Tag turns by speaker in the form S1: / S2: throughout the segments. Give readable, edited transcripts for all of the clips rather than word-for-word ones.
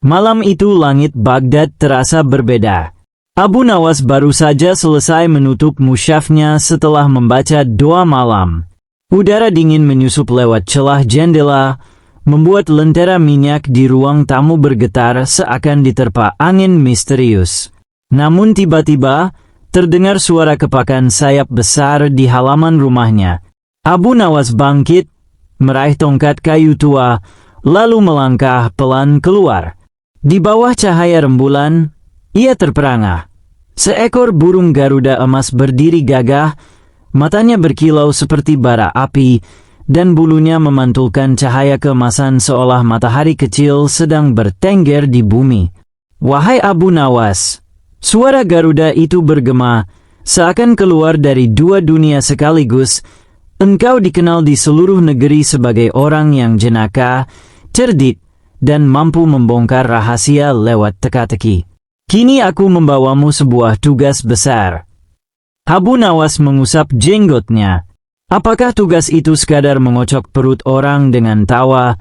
S1: Malam itu langit Baghdad terasa berbeda. Abu Nawas baru saja selesai menutup musyafnya setelah membaca doa malam. Udara dingin menyusup lewat celah jendela, membuat lentera minyak di ruang tamu bergetar seakan diterpa angin misterius. Namun tiba-tiba, terdengar suara kepakan sayap besar di halaman rumahnya. Abu Nawas bangkit, meraih tongkat kayu tua, lalu melangkah pelan keluar. Di bawah cahaya rembulan, ia terperangah. Seekor burung Garuda emas berdiri gagah, matanya berkilau seperti bara api, dan bulunya memantulkan cahaya keemasan seolah matahari kecil sedang bertengger di bumi. "Wahai Abu Nawas," suara Garuda itu bergema, seakan keluar dari dua dunia sekaligus. "Engkau dikenal di seluruh negeri sebagai orang yang jenaka, cerdik, dan mampu membongkar rahasia lewat teka-teki. Kini aku membawamu sebuah tugas besar." Abu Nawas mengusap jenggotnya. Apakah tugas itu sekadar mengocok perut orang dengan tawa,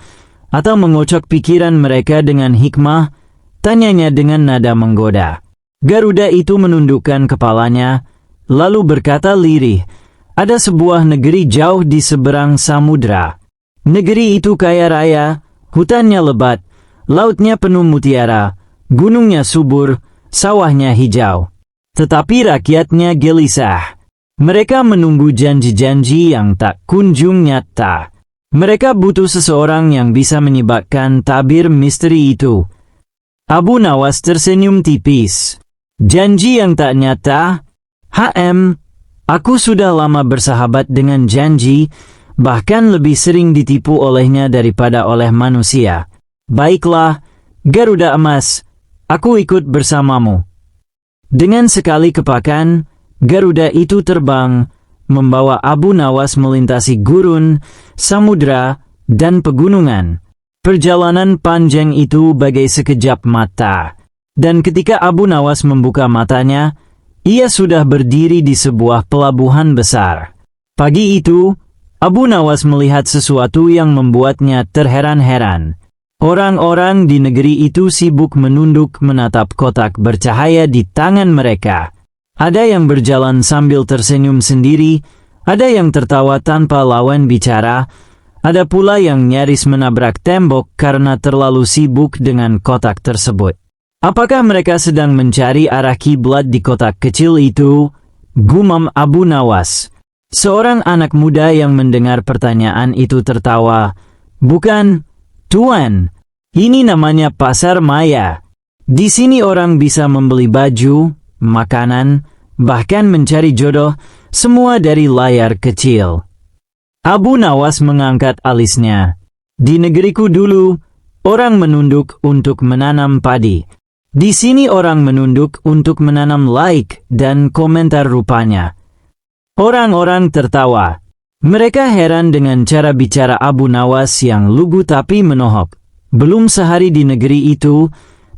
S1: atau mengocok pikiran mereka dengan hikmah? Tanyanya dengan nada menggoda. Garuda itu menundukkan kepalanya, lalu berkata lirih, "Ada sebuah negeri jauh di seberang samudra. Negeri itu kaya raya, hutannya lebat, lautnya penuh mutiara, gunungnya subur, sawahnya hijau. Tetapi rakyatnya gelisah. Mereka menunggu janji-janji yang tak kunjung nyata. Mereka butuh seseorang yang bisa menyebabkan tabir misteri itu." Abu Nawas tersenyum tipis. "Janji yang tak nyata? Aku sudah lama bersahabat dengan janji, bahkan lebih sering ditipu olehnya daripada oleh manusia. Baiklah, Garuda emas, aku ikut bersamamu." Dengan sekali kepakan, Garuda itu terbang, membawa Abu Nawas melintasi gurun, samudra, dan pegunungan. Perjalanan panjang itu bagai sekejap mata. Dan ketika Abu Nawas membuka matanya, ia sudah berdiri di sebuah pelabuhan besar. Pagi itu, Abu Nawas melihat sesuatu yang membuatnya terheran-heran. Orang-orang di negeri itu sibuk menunduk menatap kotak bercahaya di tangan mereka. Ada yang berjalan sambil tersenyum sendiri, ada yang tertawa tanpa lawan bicara, ada pula yang nyaris menabrak tembok karena terlalu sibuk dengan kotak tersebut. Apakah mereka sedang mencari arah kiblat di kotak kecil itu? Gumam Abu Nawas. Seorang anak muda yang mendengar pertanyaan itu tertawa. "Bukan, Tuan. Ini namanya pasar maya. Di sini orang bisa membeli baju, makanan, bahkan mencari jodoh, semua dari layar kecil." Abu Nawas mengangkat alisnya. "Di negeriku dulu, orang menunduk untuk menanam padi. Di sini orang menunduk untuk menanam like dan komentar rupanya." Orang-orang tertawa. Mereka heran dengan cara bicara Abu Nawas yang lugu tapi menohok. Belum sehari di negeri itu,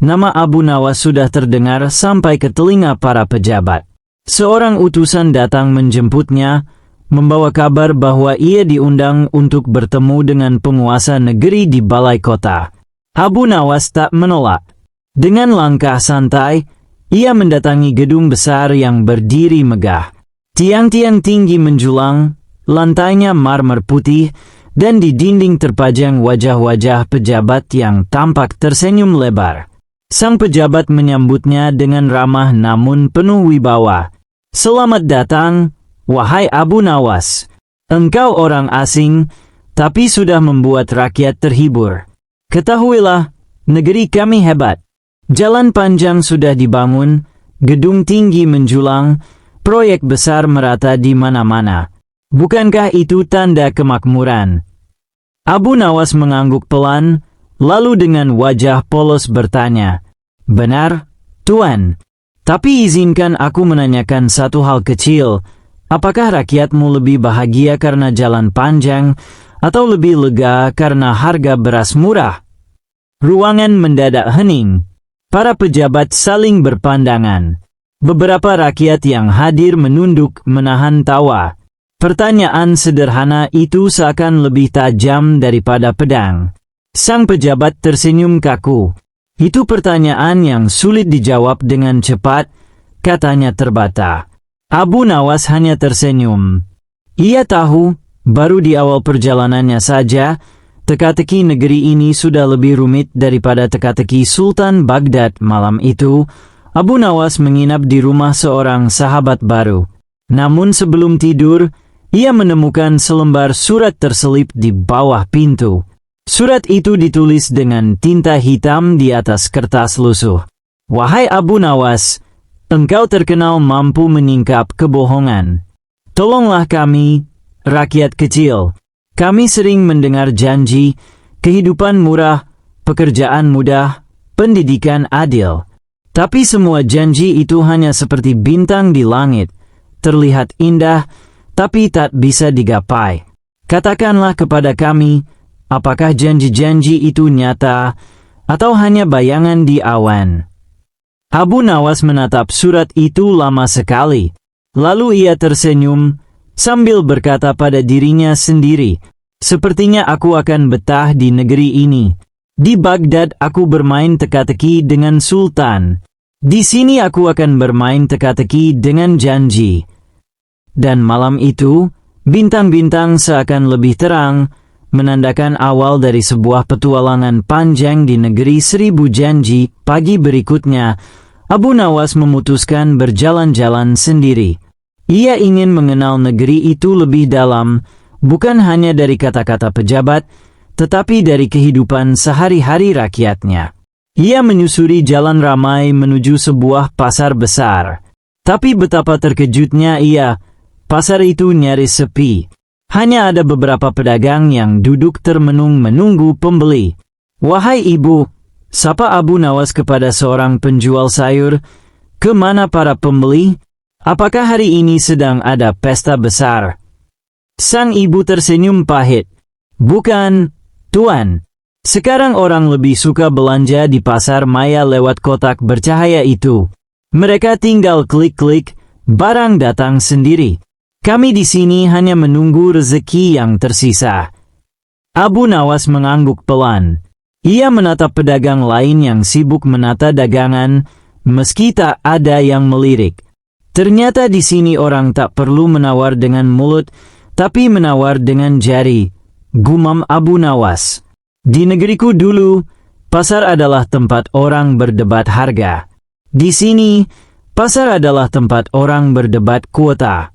S1: nama Abu Nawas sudah terdengar sampai ke telinga para pejabat. Seorang utusan datang menjemputnya, membawa kabar bahwa ia diundang untuk bertemu dengan penguasa negeri di balai kota. Abu Nawas tak menolak. Dengan langkah santai, ia mendatangi gedung besar yang berdiri megah. Tiang-tiang tinggi menjulang, lantainya marmer putih, dan di dinding terpajang wajah-wajah pejabat yang tampak tersenyum lebar. Sang pejabat menyambutnya dengan ramah namun penuh wibawa. "Selamat datang, wahai Abu Nawas. Engkau orang asing, tapi sudah membuat rakyat terhibur. Ketahuilah, negeri kami hebat. Jalan panjang sudah dibangun, gedung tinggi menjulang, proyek besar merata di mana-mana. Bukankah itu tanda kemakmuran?" Abu Nawas mengangguk pelan, lalu dengan wajah polos bertanya, "Benar, Tuan. Tapi izinkan aku menanyakan satu hal kecil. Apakah rakyatmu lebih bahagia karena jalan panjang, atau lebih lega karena harga beras murah?" Ruangan mendadak hening. Para pejabat saling berpandangan. Beberapa rakyat yang hadir menunduk menahan tawa. Pertanyaan sederhana itu seakan lebih tajam daripada pedang. Sang pejabat tersenyum kaku. Itu pertanyaan yang sulit dijawab dengan cepat, katanya terbata. Abu Nawas hanya tersenyum. Ia tahu, baru di awal perjalanannya saja, teka-teki negeri ini sudah lebih rumit daripada teka-teki Sultan Baghdad. Malam itu, Abu Nawas menginap di rumah seorang sahabat baru. Namun sebelum tidur, ia menemukan selembar surat terselip di bawah pintu. Surat itu ditulis dengan tinta hitam di atas kertas lusuh. Wahai Abu Nawas, engkau terkenal mampu menyingkap kebohongan. Tolonglah kami, rakyat kecil. Kami sering mendengar janji, kehidupan murah, pekerjaan mudah, pendidikan adil. Tapi semua janji itu hanya seperti bintang di langit, terlihat indah, tapi tak bisa digapai. Katakanlah kepada kami, apakah janji-janji itu nyata, atau hanya bayangan di awan? Abu Nawas menatap surat itu lama sekali. Lalu ia tersenyum, sambil berkata pada dirinya sendiri, sepertinya aku akan betah di negeri ini. Di Baghdad aku bermain teka-teki dengan Sultan. Di sini aku akan bermain teka-teki dengan janji. Dan malam itu, bintang-bintang seakan lebih terang, menandakan awal dari sebuah petualangan panjang di negeri seribu janji. Pagi berikutnya, Abu Nawas memutuskan berjalan-jalan sendiri. Ia ingin mengenal negeri itu lebih dalam, bukan hanya dari kata-kata pejabat, tetapi dari kehidupan sehari-hari rakyatnya. Ia menyusuri jalan ramai menuju sebuah pasar besar. Tapi betapa terkejutnya ia, pasar itu nyaris sepi. Hanya ada beberapa pedagang yang duduk termenung menunggu pembeli. Wahai ibu, sapa Abu Nawas kepada seorang penjual sayur, kemana para pembeli? Apakah hari ini sedang ada pesta besar? Sang ibu tersenyum pahit. Bukan, Tuan. Sekarang orang lebih suka belanja di pasar maya lewat kotak bercahaya itu. Mereka tinggal klik-klik, barang datang sendiri. Kami di sini hanya menunggu rezeki yang tersisa. Abu Nawas mengangguk pelan. Ia menatap pedagang lain yang sibuk menata dagangan, meski tak ada yang melirik. Ternyata di sini orang tak perlu menawar dengan mulut, tapi menawar dengan jari, gumam Abu Nawas. Di negeriku dulu, pasar adalah tempat orang berdebat harga. Di sini, pasar adalah tempat orang berdebat kuota.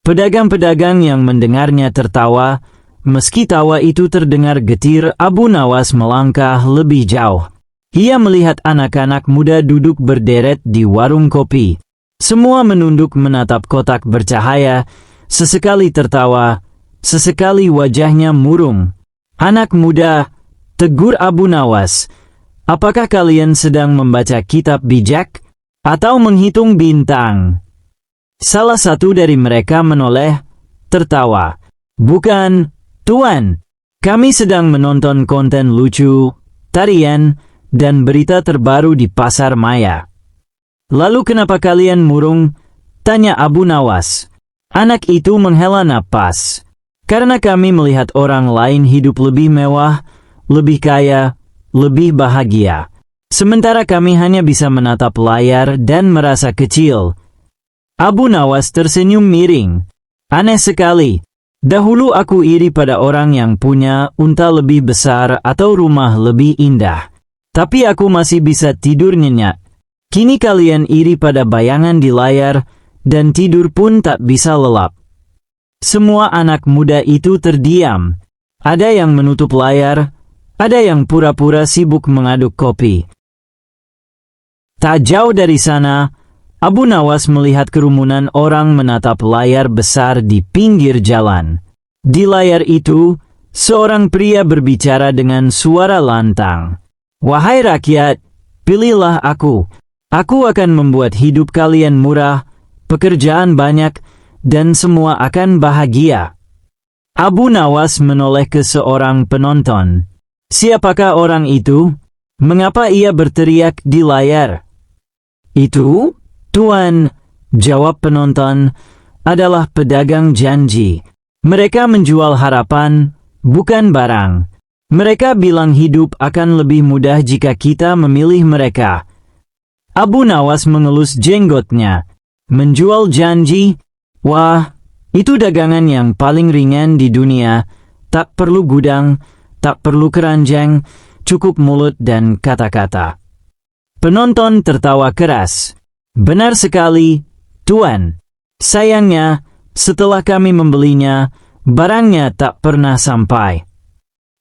S1: Pedagang-pedagang yang mendengarnya tertawa, meski tawa itu terdengar getir. Abu Nawas melangkah lebih jauh. Ia melihat anak-anak muda duduk berderet di warung kopi. Semua menunduk menatap kotak bercahaya, sesekali tertawa, sesekali wajahnya murung. Anak muda, tegur Abu Nawas, apakah kalian sedang membaca kitab bijak, atau menghitung bintang? Salah satu dari mereka menoleh, tertawa. Bukan, Tuan. Kami sedang menonton konten lucu, tarian, dan berita terbaru di pasar maya. Lalu kenapa kalian murung? Tanya Abu Nawas. Anak itu menghela napas. Karena kami melihat orang lain hidup lebih mewah, lebih kaya, lebih bahagia. Sementara kami hanya bisa menatap layar dan merasa kecil. Abu Nawas tersenyum miring. Aneh sekali. Dahulu aku iri pada orang yang punya unta lebih besar atau rumah lebih indah. Tapi aku masih bisa tidur nyenyak. Kini kalian iri pada bayangan di layar, dan tidur pun tak bisa lelap. Semua anak muda itu terdiam. Ada yang menutup layar, ada yang pura-pura sibuk mengaduk kopi. Tak jauh dari sana, Abu Nawas melihat kerumunan orang menatap layar besar di pinggir jalan. Di layar itu, seorang pria berbicara dengan suara lantang. Wahai rakyat, pilihlah aku. Aku akan membuat hidup kalian murah, pekerjaan banyak, dan semua akan bahagia. Abu Nawas menoleh ke seorang penonton. Siapakah orang itu? Mengapa ia berteriak di layar? Itu, Tuan, jawab penonton, adalah pedagang janji. Mereka menjual harapan, bukan barang. Mereka bilang hidup akan lebih mudah jika kita memilih mereka. Abu Nawas mengelus jenggotnya. Menjual janji? Wah, itu dagangan yang paling ringan di dunia. Tak perlu gudang, tak perlu keranjang, cukup mulut dan kata-kata. Penonton tertawa keras. Benar sekali, Tuan. Sayangnya, setelah kami membelinya, barangnya tak pernah sampai.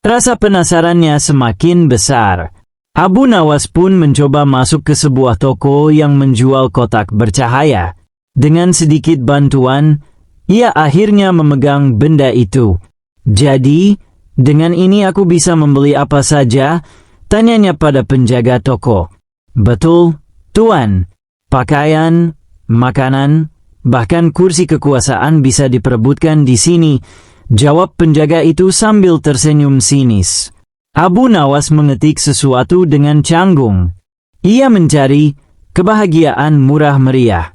S1: Rasa penasarannya semakin besar. Abu Nawas pun mencoba masuk ke sebuah toko yang menjual kotak bercahaya. Dengan sedikit bantuan, ia akhirnya memegang benda itu. Jadi, dengan ini aku bisa membeli apa saja? Tanyanya pada penjaga toko. Betul, Tuan. Pakaian, makanan, bahkan kursi kekuasaan bisa diperebutkan di sini, jawab penjaga itu sambil tersenyum sinis. Abu Nawas mengetik sesuatu dengan canggung. Ia mencari kebahagiaan murah meriah.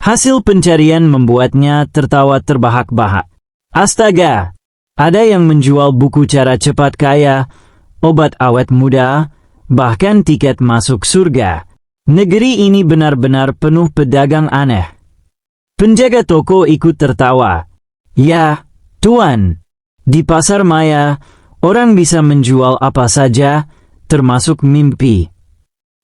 S1: Hasil pencarian membuatnya tertawa terbahak-bahak. Astaga, ada yang menjual buku cara cepat kaya, obat awet muda, bahkan tiket masuk surga. Negeri ini benar-benar penuh pedagang aneh. Penjaga toko ikut tertawa. Ya, Tuan, di pasar maya, orang bisa menjual apa saja, termasuk mimpi.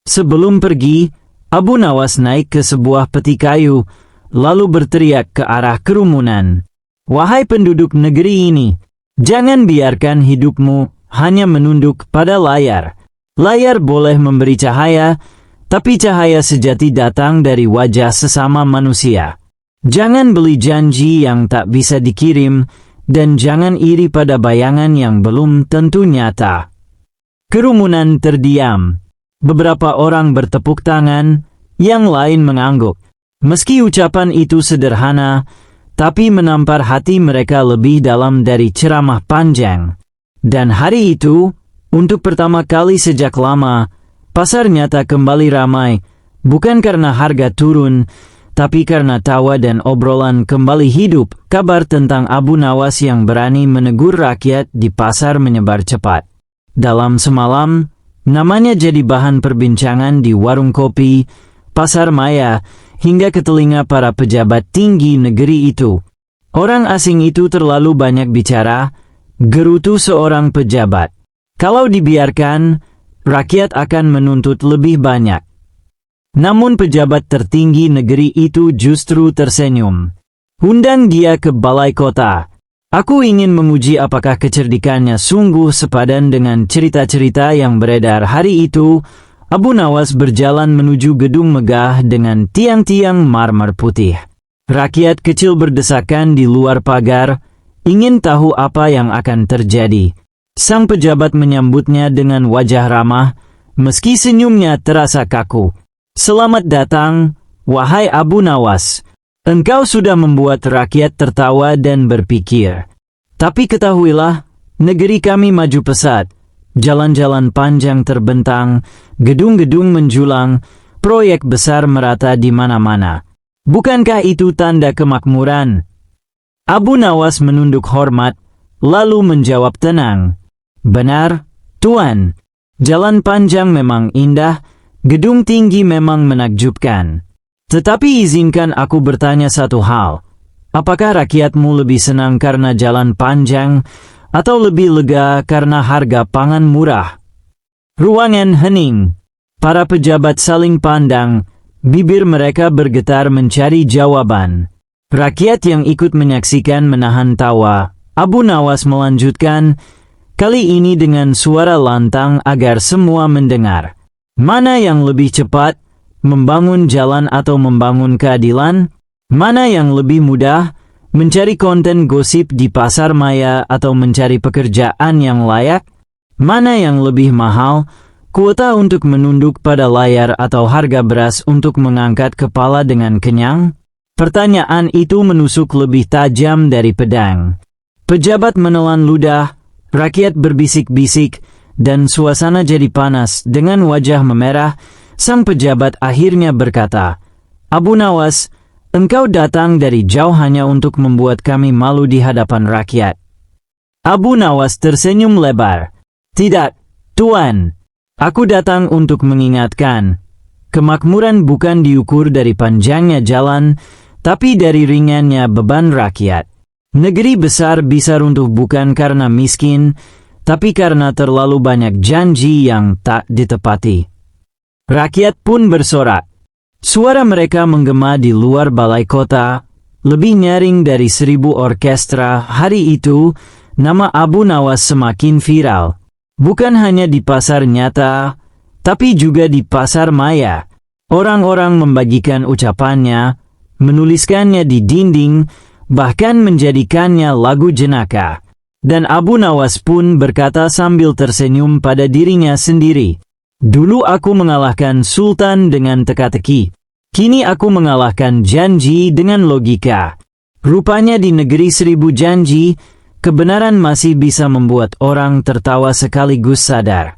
S1: Sebelum pergi, Abu Nawas naik ke sebuah peti kayu, lalu berteriak ke arah kerumunan. Wahai penduduk negeri ini, jangan biarkan hidupmu hanya menunduk pada layar. Layar boleh memberi cahaya, tapi cahaya sejati datang dari wajah sesama manusia. Jangan beli janji yang tak bisa dikirim, dan jangan iri pada bayangan yang belum tentu nyata. Kerumunan terdiam. Beberapa orang bertepuk tangan, yang lain mengangguk. Meski ucapan itu sederhana, tapi menampar hati mereka lebih dalam dari ceramah panjang. Dan hari itu, untuk pertama kali sejak lama, pasar nyata kembali ramai, bukan karena harga turun, tapi karena tawa dan obrolan kembali hidup. Kabar tentang Abu Nawas yang berani menegur rakyat di pasar menyebar cepat. Dalam semalam, namanya jadi bahan perbincangan di warung kopi, pasar maya, hingga ke telinga para pejabat tinggi negeri itu. Orang asing itu terlalu banyak bicara, gerutu seorang pejabat. Kalau dibiarkan, rakyat akan menuntut lebih banyak. Namun pejabat tertinggi negeri itu justru tersenyum. Undang dia ke balai kota. Aku ingin menguji apakah kecerdikannya sungguh sepadan dengan cerita-cerita yang beredar hari itu. Abu Nawas berjalan menuju gedung megah dengan tiang-tiang marmer putih. Rakyat kecil berdesakan di luar pagar, ingin tahu apa yang akan terjadi. Sang pejabat menyambutnya dengan wajah ramah, meski senyumnya terasa kaku. Selamat datang, wahai Abu Nawas. Engkau sudah membuat rakyat tertawa dan berpikir. Tapi ketahuilah, negeri kami maju pesat. Jalan-jalan panjang terbentang, gedung-gedung menjulang, proyek besar merata di mana-mana. Bukankah itu tanda kemakmuran? Abu Nawas menunduk hormat, lalu menjawab tenang. Benar, Tuan. Jalan panjang memang indah, gedung tinggi memang menakjubkan. Tetapi izinkan aku bertanya satu hal. Apakah rakyatmu lebih senang karena jalan panjang, atau lebih lega karena harga pangan murah? Ruangan hening. Para pejabat saling pandang, bibir mereka bergetar mencari jawaban. Rakyat yang ikut menyaksikan menahan tawa. Abu Nawas melanjutkan, kali ini dengan suara lantang agar semua mendengar. Mana yang lebih cepat, membangun jalan atau membangun keadilan? Mana yang lebih mudah, mencari konten gosip di pasar maya atau mencari pekerjaan yang layak? Mana yang lebih mahal, kuota untuk menunduk pada layar atau harga beras untuk mengangkat kepala dengan kenyang? Pertanyaan itu menusuk lebih tajam dari pedang. Pejabat menelan ludah, rakyat berbisik-bisik, dan suasana jadi panas. Dengan wajah memerah, sang pejabat akhirnya berkata, Abu Nawas, engkau datang dari jauh hanya untuk membuat kami malu di hadapan rakyat. Abu Nawas tersenyum lebar. Tidak, Tuan. Aku datang untuk mengingatkan. Kemakmuran bukan diukur dari panjangnya jalan, tapi dari ringannya beban rakyat. Negeri besar bisa runtuh bukan karena miskin, tapi karena terlalu banyak janji yang tak ditepati. Rakyat pun bersorak. Suara mereka menggema di luar balai kota, lebih nyaring dari 1000 orkestra. Hari itu, nama Abu Nawas semakin viral. Bukan hanya di pasar nyata, tapi juga di pasar maya. Orang-orang membagikan ucapannya, menuliskannya di dinding, bahkan menjadikannya lagu jenaka. Dan Abu Nawas pun berkata sambil tersenyum pada dirinya sendiri, "Dulu aku mengalahkan Sultan dengan teka-teki. Kini aku mengalahkan janji dengan logika." Rupanya di negeri 1000 janji, kebenaran masih bisa membuat orang tertawa sekaligus sadar.